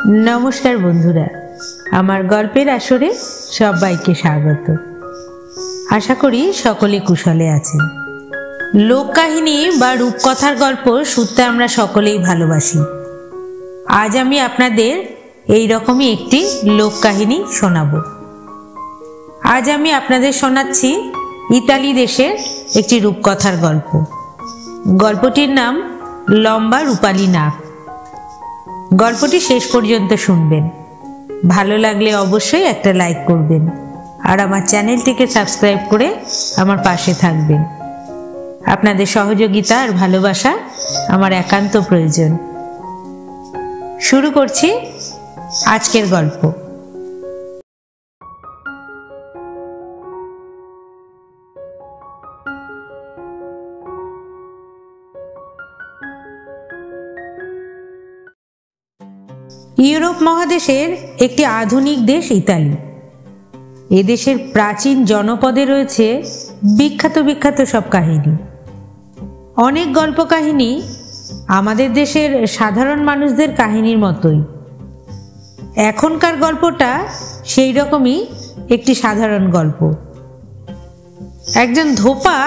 नमस्कार बंधुरा आमार गल्पेर आसरे सबाइके स्वागत। आशा करी सकले कुशले आछेन। लोककाहिनी बा रूपकथार गल्प शुनते आमरा सकलेई भालोबासी। आज आमी आपनादेर एई रकमई एकटी लोककाहिनी शोनाबो। आज आमी आपनादेर शोनाচ্ছি इताली देशेर एकटी रूपकथार गल्प। गल्पटिर नाम लम्बा रूपाली नाक। गल्पटी शेष पर्यन्त शुनबेन। भालो लागले अवश्यई एकटा लाइक करबेन और आमार चैनलटिके सबस्क्राइब करे आमार पाशे थाकबेन। आपनादेर सहयोगिता और भालोबासा आमार एकान्त प्रयोजन। शुरू करछि आजकेर गल्प। यूरोप महादेशेर एकटी आधुनिक देश इताली। ए देशेर प्राचीन जनपदे रयेछे विख्यात विख्यात सब काहिनी। अनेक गल्प काहिनी आमादेर देशेर साधारण मानुषदेर काहिनीर मतोई। एखनकार गल्पटा सेई रकमई एकटी साधारण गल्प। एकजन धोपा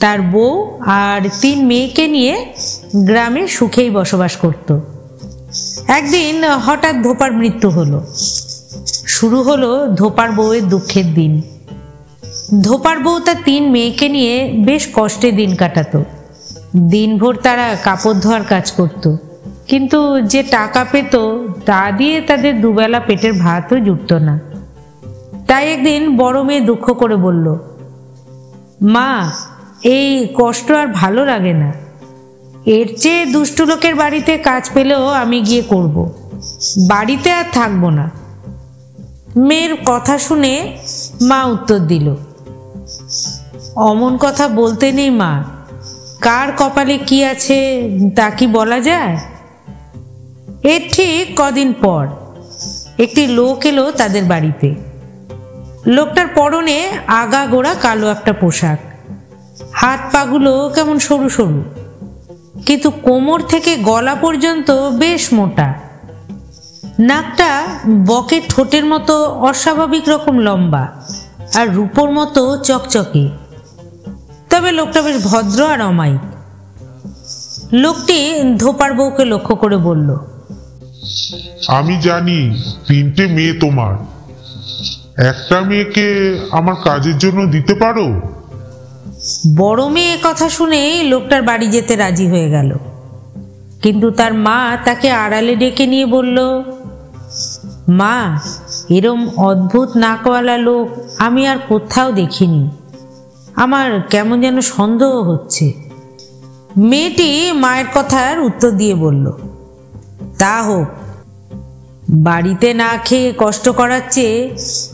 तार बউ और 3 मेयेके निये ग्रामे सुखेई बसबास करतो। एक दिन हठात् धोपार मृत्यु हलो। शुरू हलो धोपार बउएर दुखेर दिन। धोपार बউ तार 3 मेयेके निये बेश कष्टे दिन काटातो। दिन भर तारा कापड़ धोयार काज करतो, किन्तु जे टाका पेतो ता दिये तादेर दुबेला पेटेर भातও जुटतो ना। ताई एकदिन बड़ मेये दुःख करे बोललो, मा এই কষ্ট আর ভালো লাগে না। এর চেয়ে দুষ্ট লোকের বাড়িতে কাজ পেলেও আমি গিয়ে করব, বাড়িতে আর থাকবো না। মেয়ের কথা শুনে মা উত্তর দিল, অমন কথা বলতে নেই মা, কার কপালে কি আছে তা কি বলা যায়। এর ঠিক কদিন পর একটি লোক এলো তাদের বাড়িতে। লোকটার পরনে আগাগোড়া কালো একটা পোশাক, হাত পাগুলো কেমন সরু সরু, কিন্তু কোমর থেকে গলা পর্যন্ত বেশ মোটা। নাকটা বকের ঠোঁটের মতো অস্বাভাবিক রকম লম্বা আর রূপোর মতো চকচকে। তবে লোকটা বেশ ভদ্র আর অমায়িক। লোকটি ধোপার বউকে লক্ষ্য করে বলল, আমি জানি 3টে মেয়ে তোমার, একটা মেয়েকে আমার কাজের জন্য দিতে পারো। বড় মেয়ে কথা শুনে লোকটার বাড়ি যেতে রাজি হয়ে গেল, কিন্তু তার মা তাকে আড়ালে ডেকে নিয়ে বলল, মা এরম অদ্ভুত নাকওয়ালা লোক আমি আর কোথাও দেখিনি, আমার কেমন যেন সন্দেহ হচ্ছে। মেয়েটি মায়ের কথার উত্তর দিয়ে বলল, তা হোক, বাড়িতে না খেয়ে কষ্ট করার চেয়ে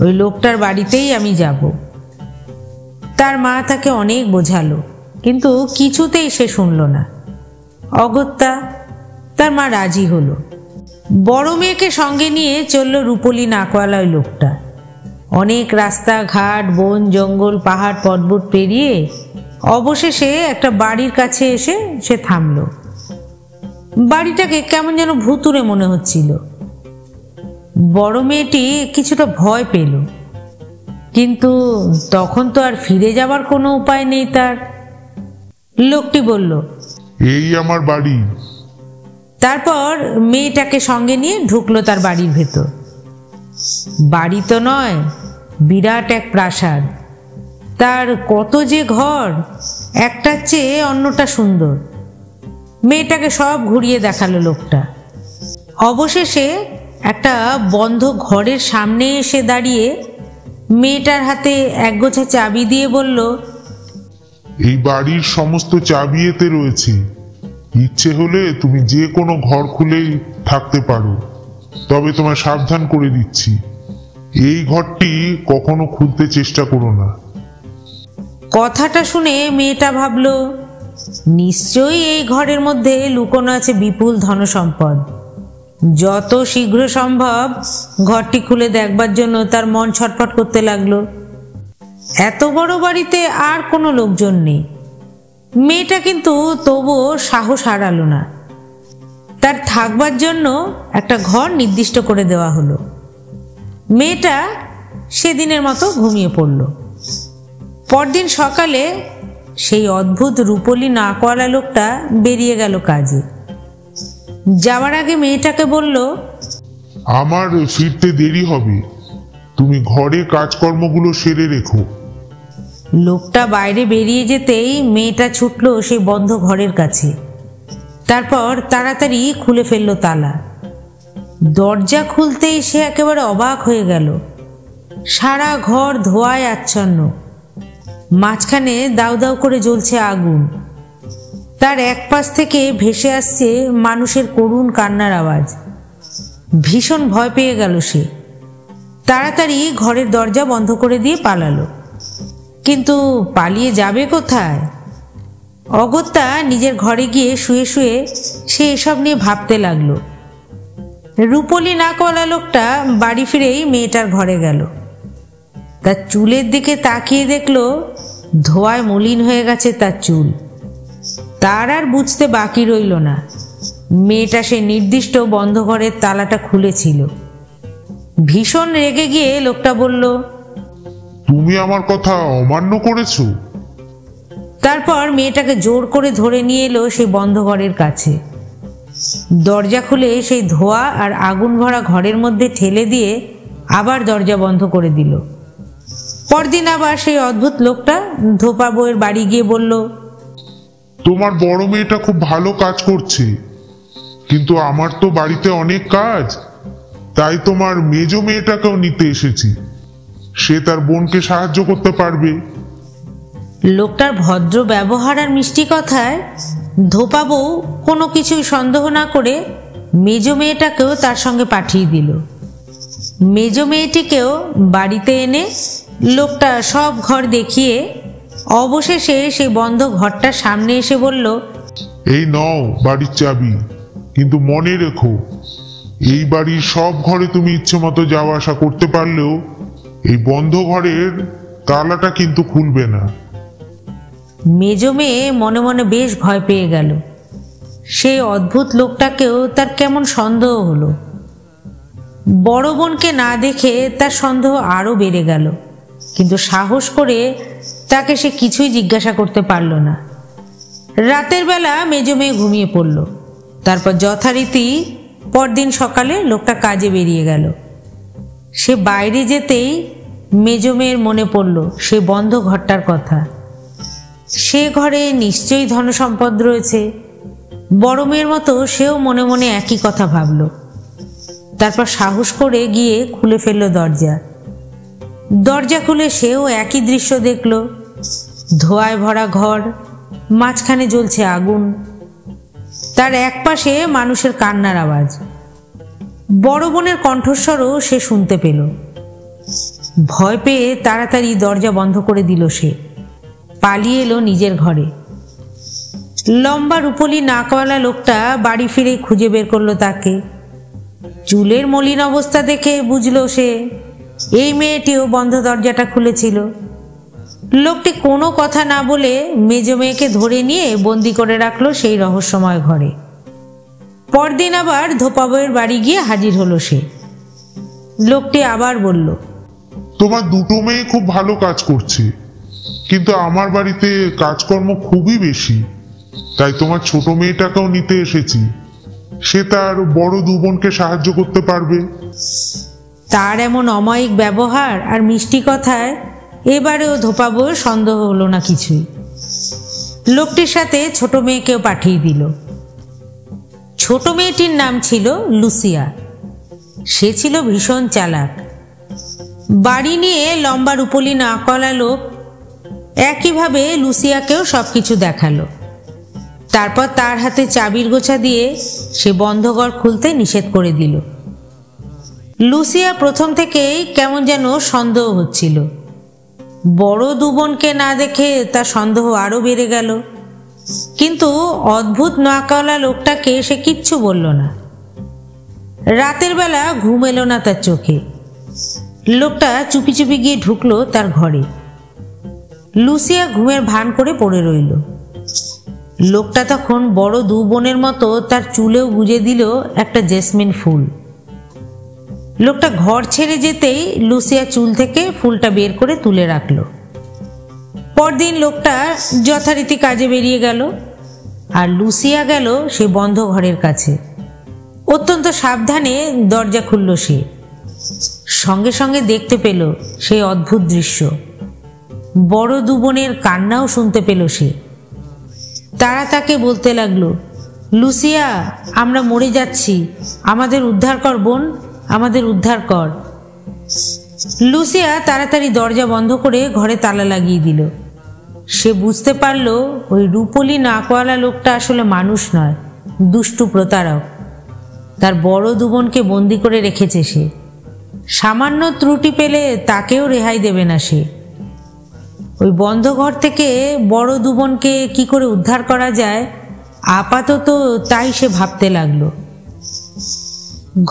ওই লোকটার বাড়িতেই আমি যাব। তার মা তাকে অনেক বোঝালো, কিন্তু কিছুতেই সে শুনল না। অগত্যা তার মা রাজি হলো। বড় মেয়েকে সঙ্গে নিয়ে চলল রূপলি নাকওয়ালা ওই লোকটা। অনেক রাস্তা ঘাট, বন জঙ্গল, পাহাড় পর্বত পেরিয়ে অবশেষে একটা বাড়ির কাছে এসে সে থামল। বাড়িটাকে কেমন যেন ভুতুড়ে মনে হচ্ছিল। বড় মেয়েটি কিছুটা ভয় পেল, কিন্তু তখন তো আর ফিরে যাবার কোনো উপায় নেই তার। লোকটি বলল, এই আমার বাড়ি। তারপর মেয়েটাকে সঙ্গে নিয়ে ঢুকলো তার বাড়ির ভেতর। বাড়ি তো নয়, বিরাট এক প্রাসাদ। তার কত যে ঘর, একটার চেয়ে অন্যটা সুন্দর। মেয়েটাকে সব ঘুরিয়ে দেখালো লোকটা। অবশেষে একটা বন্ধ ঘরের সামনে এসে দাঁড়িয়ে মেয়েটার হাতে একগোছা চাবি দিয়ে বলল, এই বাড়ির সমস্ত চাবি এতে রয়েছে, ইচ্ছে হলে তুমি যে কোনো ঘর খুলেই থাকতে পারো, তবে তোমায় সাবধান করে দিচ্ছি, এই ঘরটি কখনো খুলতে চেষ্টা করো না। কথাটা শুনে মেয়েটা ভাবল, নিশ্চয়ই এই ঘরের মধ্যে লুকোনো আছে বিপুল ধনসম্পদ। যত শীঘ্র সম্ভব ঘরটি খুলে দেখবার জন্য তার মন ছটফট করতে লাগলো। এত বড় বাড়িতে আর কোনো লোকজন নেই। মেয়েটা কিন্তু তবুও সাহস হারালো না। তার থাকবার জন্য একটা ঘর নির্দিষ্ট করে দেওয়া হলো। মেয়েটা সেদিনের মতো ঘুমিয়ে পড়ল। পরদিন সকালে সেই অদ্ভুত রূপলি নাকওয়ালা লোকটা বেরিয়ে গেল কাজে। যাওয়ার আগে মেয়েটাকে বলল, আমার ফিরতে দেরি হবে, তুমি ঘরে কাজকর্মগুলো সেরে রেখো। লোকটা বাইরে বেরিয়ে যেতেই মেয়েটা ছুটল সেই বন্ধ ঘরের কাছে। তারপর তাড়াতাড়ি খুলে ফেলল তালা। দরজা খুলতেই সে একেবারে অবাক হয়ে গেল। সারা ঘর ধোঁয়ায় আচ্ছন্ন, মাঝখানে দাউ দাউ করে জ্বলছে আগুন। তার এক পাশ থেকে ভেসে আসছে মানুষের করুণ কান্নার আওয়াজ। ভীষণ ভয় পেয়ে গেল সে। তাড়াতাড়ি ঘরের দরজা বন্ধ করে দিয়ে পালালো। কিন্তু পালিয়ে যাবে কোথায়? অগত্যা নিজের ঘরে গিয়ে শুয়ে শুয়ে সে এসব নিয়ে ভাবতে লাগলো। রূপলি নাকওয়ালা লোকটা বাড়ি ফিরেই মেয়েটার ঘরে গেল। তার চুলের দিকে তাকিয়ে দেখলো ধোঁয়ায় মলিন হয়ে গেছে তার চুল। তার আর বুঝতে বাকি রইল না, মেয়েটা সে নির্দিষ্ট বন্ধ ঘরের তালাটা খুলেছিল। ভীষণ রেগে গিয়ে লোকটা বলল, তুমি আমার কথা অমান্য করেছো? তারপর মেয়েটাকে জোর করে ধরে নিয়ে এলো সেই বন্ধ ঘরের কাছে। দরজা খুলে সেই ধোঁয়া আর আগুন ভরা ঘরের মধ্যে ঠেলে দিয়ে আবার দরজা বন্ধ করে দিল। পরদিন আবার সেই অদ্ভুত লোকটা ধোপা বউয়ের বাড়ি গিয়ে বলল, তোমার বড় মেয়েটা খুব ভালো কাজ করছে, কিন্তু আমার তো বাড়িতে অনেক কাজ, তাই তোমার মেজ মেয়েটাকেও নিতে এসেছি। সে তার বোনকে সাহায্য করতে পারবে। লোকটার ভদ্র ব্যবহার আর মিষ্টি কথায় ধোপা বউ কোনো কিছুই সন্দেহ না করে মেজ মেয়েটাকেও তার সঙ্গে পাঠিয়ে দিল। মেজ মেয়েটিকেও বাড়িতে এনে লোকটা সব ঘর দেখিয়ে অবশেষে সেই বন্ধ ঘরটার সামনে এসে বলল, এই নাও বাড়ির চাবি, কিন্তু মনে রেখো, এই বাড়ির সব ঘরে তুমি ইচ্ছে মতো যাওয়া আসা করতে পারলেও এই বন্ধ ঘরের তালাটা কিন্তু খুলবে না। মেজ মেয়ে মনে মনে বেশ ভয় পেয়ে গেল। সেই অদ্ভুত লোকটাকেও তার কেমন সন্দেহ হলো। বড় বোনকে না দেখে তার সন্দেহ আরো বেড়ে গেল, কিন্তু সাহস করে তাকে সে কিছুই জিজ্ঞাসা করতে পারল না। রাতের বেলা মেজ মেয়ে ঘুমিয়ে পড়ল। তারপর যথারীতি পরদিন সকালে লোকটা কাজে বেরিয়ে গেল। সে বাইরে যেতেই মেজ মেয়ের মনে পড়ল সে বন্ধ ঘরটার কথা। সে ঘরে নিশ্চয়ই ধনসম্পদ রয়েছে। বড় মেয়ের মতো সেও মনে মনে একই কথা ভাবল। তারপর সাহস করে গিয়ে খুলে ফেলল দরজা। দরজা খুলে সেও একই দৃশ্য দেখল। ধোঁয়ায় ভরা ঘর, মাঝখানে জ্বলছে আগুন, তার এক পাশে মানুষের কান্নার আওয়াজ। বড় বোনের কণ্ঠস্বরও সে শুনতে পেল। ভয় পেয়ে তাড়াতাড়ি দরজা বন্ধ করে দিল। সে পালিয়ে এলো নিজের ঘরে। লম্বা রূপলি নাকওয়ালা লোকটা বাড়ি ফিরে খুঁজে বের করলো তাকে। চুলের মলিন অবস্থা দেখে বুঝলো সে এই মেয়েটিও বন্ধ দরজাটা খুলেছিল। লোকটি কোনো কথা না বলে মেজ মেয়েকে ধরে নিয়ে বন্দি করে রাখলো সেই রহস্যময় ঘরে। পরদিন আবার ধোপা বউয়ের বাড়ি গিয়ে হাজির হলো সে। লোকটি আবার বলল, তোমার দুটো মেয়ে খুব ভালো কাজ করছে, কিন্তু আমার বাড়িতে কাজকর্ম খুবই বেশি, তাই তোমার ছোট মেয়েটাকেও নিতে এসেছি। সে তার বড় দু বোনকে সাহায্য করতে পারবে। তার এমন অমায়িক ব্যবহার আর মিষ্টি কথায় এবারেও ধোপা বউয়ের সন্দেহ হলো না কিছুই। লোকটির সাথে ছোট মেয়েকেও পাঠিয়ে দিল। ছোট মেয়েটির নাম ছিল লুসিয়া। সে ছিল ভীষণ চালাক। বাড়ি নিয়ে লম্বা রূপলি নাকওয়ালা লোক একইভাবে লুসিয়াকেও সবকিছু দেখালো। তারপর তার হাতে চাবির গোছা দিয়ে সে বন্ধ ঘর খুলতে নিষেধ করে দিল। লুসিয়া প্রথম থেকেই কেমন যেন সন্দেহ হচ্ছিল। বড় দু বোনকে না দেখে তার সন্দেহ আরো বেড়ে গেল। কিন্তু অদ্ভুত নাকওয়ালা লোকটাকে সে কিচ্ছু বলল না। রাতের বেলা ঘুম এলো না তার চোখে। লোকটা চুপি চুপি গিয়ে ঢুকলো তার ঘরে। লুসিয়া ঘুমের ভান করে পড়ে রইল। লোকটা তখন বড় দু বোনের মতো তার চুলেও গুজে দিল একটা জেসমিন ফুল। লোকটা ঘর ছেড়ে যেতেই লুসিয়া চুল থেকে ফুলটা বের করে তুলে রাখলো। পরদিন লোকটা যথারীতি কাজে বেরিয়ে গেল, আর লুসিয়া গেল সে বন্ধ ঘরের কাছে। অত্যন্ত সাবধানে দরজা খুলল সে। সঙ্গে সঙ্গে দেখতে পেল সেই অদ্ভুত দৃশ্য। বড় দু বোনের কান্নাও শুনতে পেল সে। তারা তাকে বলতে লাগলো, লুসিয়া, আমরা মরে যাচ্ছি, আমাদের উদ্ধার কর বোন, আমাদের উদ্ধার কর। লুসিয়া তাড়াতাড়ি দরজা বন্ধ করে ঘরে তালা লাগিয়ে দিল। সে বুঝতে পারল ওই রূপলি নাকওয়ালা লোকটা আসলে মানুষ নয়, দুষ্টু প্রতারক। তার বড় দু বোনকে বন্দি করে রেখেছে সে। সামান্য ত্রুটি পেলে তাকেও রেহাই দেবে না সে। ওই বন্ধ ঘর থেকে বড় দু বোনকে কি করে উদ্ধার করা যায়, আপাতত তাই সে ভাবতে লাগলো।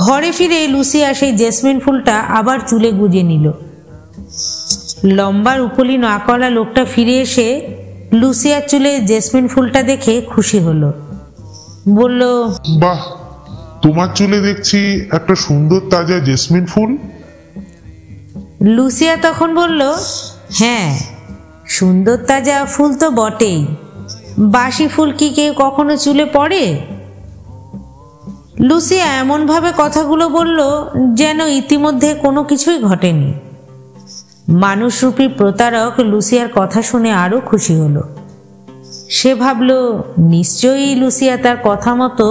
ঘরে ফিরে লুসিয়া সেই জেসমিন ফুলটা আবার চুলে গুজে নিল। লম্বা রূপলি নাকওয়ালা লোকটা ফিরে এসে লুসিয়ার চুলে জেসমিন ফুলটা দেখে খুশি হলো। বলল, বাহ, তোমার চুলে দেখছি একটা সুন্দর তাজা জেসমিন ফুল। লুসিয়া তখন বলল, হ্যাঁ, সুন্দর তাজা ফুল তো বটেই, বাসি ফুল কি কেউ কখনো চুলে পড়ে? লুসিয়া এমনভাবে কথাগুলো বলল যেন ইতিমধ্যে কোনো কিছুই ঘটেনি। মানুষরূপী প্রতারক লুসিয়ার কথা শুনে আরো খুশি হলো। সে ভাবল, নিশ্চয়ই লুসিয়া তার কথা মতো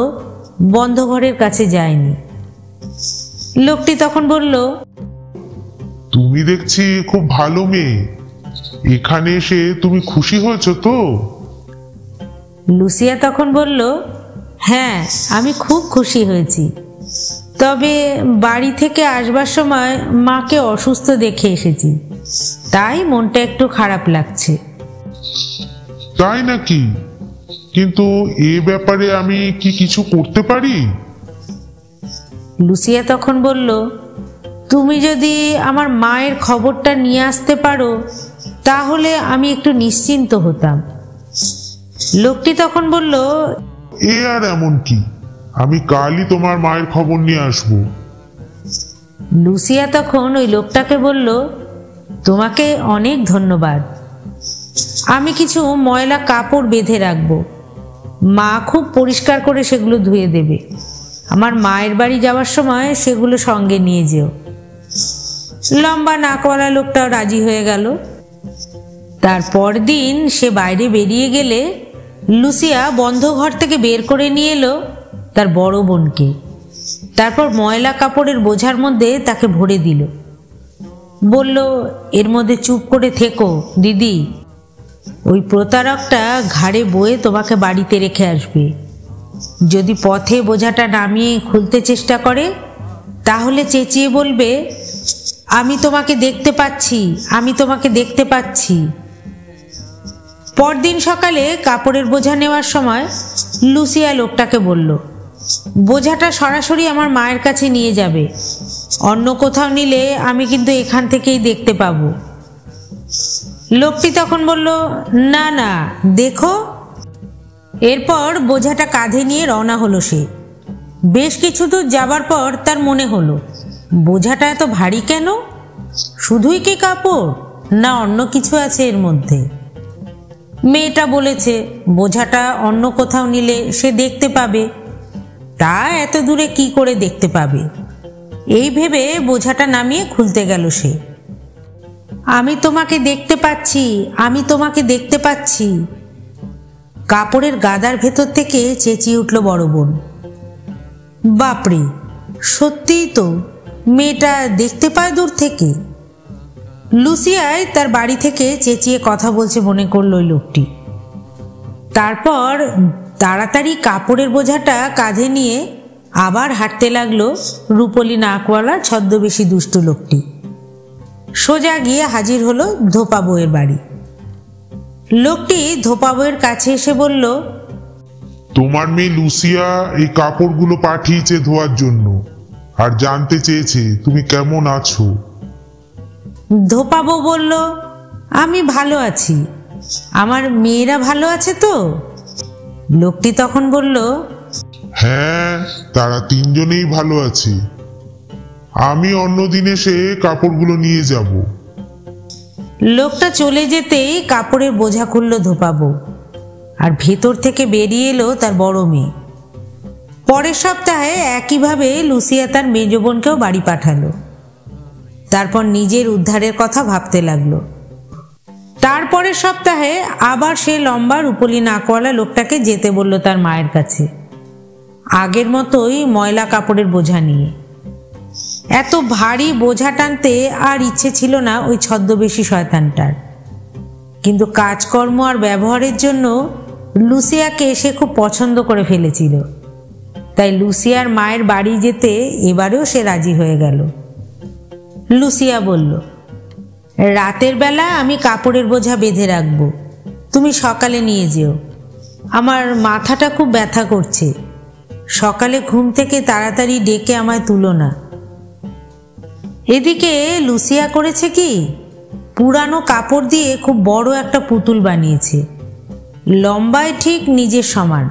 বন্ধ ঘরের কাছে যায়নি। লোকটি তখন বলল, তুমি দেখছি খুব ভালো মেয়ে, এখানে এসে তুমি খুশি হয়েছো তো? লুসিয়া তখন বলল, হ্যাঁ, আমি খুব খুশি হয়েছি, তবে বাড়ি থেকে আসবার সময় মাকে অসুস্থ দেখে এসেছি, তাই মনটা একটু খারাপ লাগছে। তাই নাকি? কিন্তু এ ব্যাপারে আমি কি কিছু করতে পারি? লুসিয়া তখন বলল, তুমি যদি আমার মায়ের খবরটা নিয়ে আসতে পারো তাহলে আমি একটু নিশ্চিন্ত হতাম। লোকটি তখন বলল, এ আর এমন কি, আমি কালই তোমার মায়ের খবর নিয়ে আসবো। লুসিয়া তখন ওই লোকটাকে বলল, তোমাকে অনেক ধন্যবাদ, আমি কিছু ময়লা কাপড় বেঁধে রাখবো, মা খুব পরিষ্কার করে সেগুলো ধুয়ে দেবে। আমার মায়ের বাড়ি যাওয়ার সময় সেগুলো সঙ্গে নিয়ে যেও। লম্বা নাকওয়ালা লোকটাও রাজি হয়ে গেল। তারপর দিন সে বাইরে বেরিয়ে গেলে লুসিয়া বন্ধ ঘর থেকে বের করে নিয়ে এলো তার বড় বোনকে। তারপর ময়লা কাপড়ের বোঝার মধ্যে তাকে ভরে দিল। বলল, এর মধ্যে চুপ করে থেকো দিদি, ওই প্রতারকটা ঘাড়ে বয়ে তোমাকে বাড়িতে রেখে আসবে। যদি পথে বোঝাটা নামিয়ে খুলতে চেষ্টা করে তাহলে চেঁচিয়ে বলবে, আমি তোমাকে দেখতে পাচ্ছি, আমি তোমাকে দেখতে পাচ্ছি। পরদিন সকালে কাপড়ের বোঝা নেওয়ার সময় লুসিয়া লোকটাকে বলল, বোঝাটা সরাসরি আমার মায়ের কাছে নিয়ে যাবে, অন্য কোথাও নিলে আমি কিন্তু এখান থেকেই দেখতে পাবো। লোকটি তখন বলল, না না, দেখো। এরপর বোঝাটা কাঁধে নিয়ে রওনা হলো সে। বেশ কিছু দূর যাবার পর তার মনে হলো, বোঝাটা এত ভারী কেন? শুধুই কি কাপড়, না অন্য কিছু আছে এর মধ্যে? মেয়েটা বলেছে বোঝাটা অন্য কোথাও নিলে সে দেখতে পাবে, তা এত দূরে কি করে দেখতে পাবে? এই ভেবে বোঝাটা নামিয়ে খুলতে গেল সে। আমি তোমাকে দেখতে পাচ্ছি, আমি তোমাকে দেখতে পাচ্ছি। কাপড়ের গাদার ভেতর থেকে চেঁচিয়ে উঠল বড় বোন। বাপরে, সত্যিই তো, মেয়েটা দেখতে পায় দূর থেকে। লুসিয়ায় তার বাড়ি থেকে চেঁচিয়ে কথা বলছে মনে করল ওই লোকটি। তারপর তাড়াতাড়ি কাপড়ের বোঝাটা কাঁধে নিয়ে আবার হাঁটতে লাগলো রূপলি নাকওয়ালা ছদ্মবেশী দুষ্ট লোকটি। সোজা গিয়ে হাজির হলো ধোপা বউয়ের বাড়ি। লোকটি ধোপা বউয়ের কাছে এসে বলল, তোমার মেয়ে লুসিয়া এই কাপড়গুলো পাঠিয়েছে ধোয়ার জন্য, আর জানতে চেয়েছে তুমি কেমন আছো। ধোপা বউ বলল, আমি ভালো আছি, আমার মেয়েরা ভালো আছে তো? লোকটি তখন বলল, হ্যাঁ, তারা তিনজনেই ভালো আছে। আমি অন্যদিন এসে কাপড়গুলো নিয়ে যাব। লোকটা চলে যেতেই কাপড়ের বোঝা খুলল ধোপাবো, আর ভেতর থেকে বেরিয়ে এলো তার বড় মেয়ে। পরের সপ্তাহে একইভাবে লুসিয়া তার মেজ বোনকেও বাড়ি পাঠালো। তারপর নিজের উদ্ধারের কথা ভাবতে লাগলো। তারপরের সপ্তাহে আবার সে লম্বা রুপোলি নাকওয়ালা লোকটাকে যেতে বলল তার মায়ের কাছে, আগের মতোই ময়লা কাপড়ের বোঝা নিয়ে। এত ভারী বোঝা টানতে আর ইচ্ছে ছিল না ওই ছদ্মবেশী শয়তানটার, কিন্তু কাজকর্ম আর ব্যবহারের জন্য লুসিয়াকে সে খুব পছন্দ করে ফেলেছিল। তাই লুসিয়ার মায়ের বাড়ি যেতে এবারেও সে রাজি হয়ে গেল। লুসিয়া বলল, রাতের বেলা আমি কাপড়ের বোঝা বেঁধে রাখবো, তুমি সকালে নিয়ে যেও। আমার মাথাটা খুব ব্যথা করছে, সকালে ঘুম থেকে তাড়াতাড়ি ডেকে আমায় তুলো না। এদিকে লুসিয়া করেছে কি, পুরানো কাপড় দিয়ে খুব বড় একটা পুতুল বানিয়েছে, লম্বায় ঠিক নিজের সমান।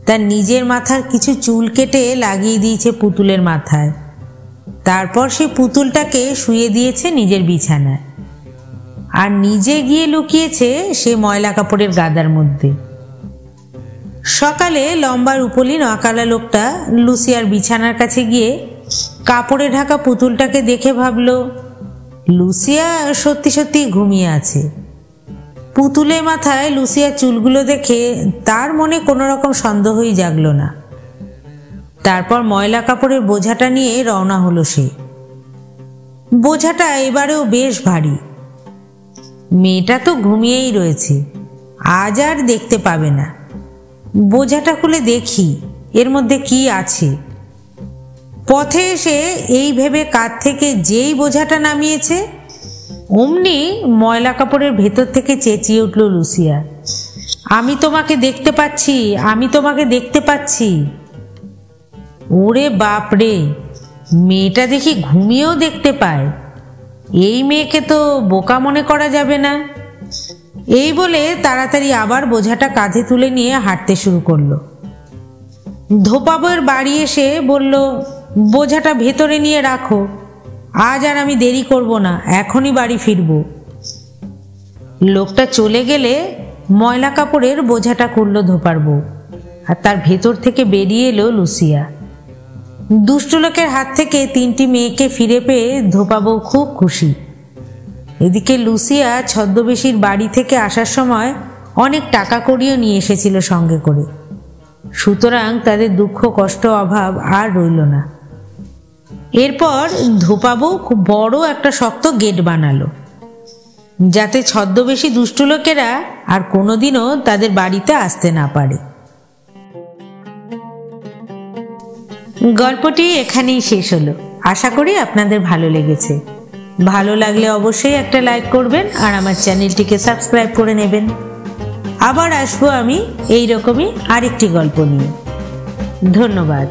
তার নিজের মাথার কিছু চুল কেটে লাগিয়ে দিয়েছে পুতুলের মাথায়। তারপর সে পুতুলটাকে শুয়ে দিয়েছে নিজের বিছানায়, আর নিজে গিয়ে লুকিয়েছে সে ময়লা কাপড়ের গাদার মধ্যে। সকালে লম্বা রুপোলি নাকওয়ালা লোকটা লুসিয়ার বিছানার কাছে গিয়ে কাপড়ে ঢাকা পুতুলটাকে দেখে ভাবল, লুসিয়া সত্যি সত্যি ঘুমিয়ে আছে। পুতুলের মাথায় লুসিয়ার চুলগুলো দেখে তার মনে কোনো রকম সন্দেহই জাগলো না। তারপর ময়লা কাপড়ের বোঝাটা নিয়ে রওনা হলো সে। বোঝাটা এবারেও বেশ ভারী। মেয়েটা তো ঘুমিয়েই রয়েছে, আজ আর দেখতে পাবে না। বোঝাটা খুলে দেখি এর মধ্যে কি আছে। পথে এসে এই ভেবে কাঁধ থেকে যেই বোঝাটা নামিয়েছে, অমনি ময়লা কাপড়ের ভেতর থেকে চেঁচিয়ে উঠল লুসিয়া, আমি তোমাকে দেখতে পাচ্ছি, আমি তোমাকে দেখতে পাচ্ছি। ওরে বাপরে, মেয়েটা দেখি ঘুমিয়েও দেখতে পায়। এই মেয়েকে তো বোকা মনে করা যাবে না। এই বলে তাড়াতাড়ি আবার বোঝাটা কাঁধে তুলে নিয়ে হাঁটতে শুরু করলো। ধোপাবুর বাড়ি এসে বলল, বোঝাটা ভেতরে নিয়ে রাখো, আজ আর আমি দেরি করব না, এখনই বাড়ি ফিরব। লোকটা চলে গেলে ময়লা কাপড়ের বোঝাটা খুলল ধোপার বউ, আর তার ভেতর থেকে বেরিয়ে এলো লুসিয়া। দুষ্ট লোকের হাত থেকে তিনটি মেয়েকে ফিরে পেয়ে ধোপা বউ খুব খুশি। এদিকে লুসিয়া ছদ্মবেশীর বাড়ি থেকে আসার সময় অনেক টাকা কড়িও নিয়ে এসেছিল সঙ্গে করে, সুতরাং তাদের দুঃখ কষ্ট অভাব আর রইল না। এরপর ধোপা বউ খুব বড় একটা শক্ত গেট বানালো, যাতে ছদ্মবেশী দুষ্ট লোকেরা আর কোনোদিনও তাদের বাড়িতে আসতে না পারে। গল্পটি এখানেই শেষ হলো। আশা করি আপনাদের ভালো লেগেছে। ভালো লাগলে অবশ্যই একটা লাইক করবেন আর আমার চ্যানেলটিকে সাবস্ক্রাইব করে নেবেন। আবার আসবো আমি এই রকমই আরেকটি গল্প নিয়ে। ধন্যবাদ।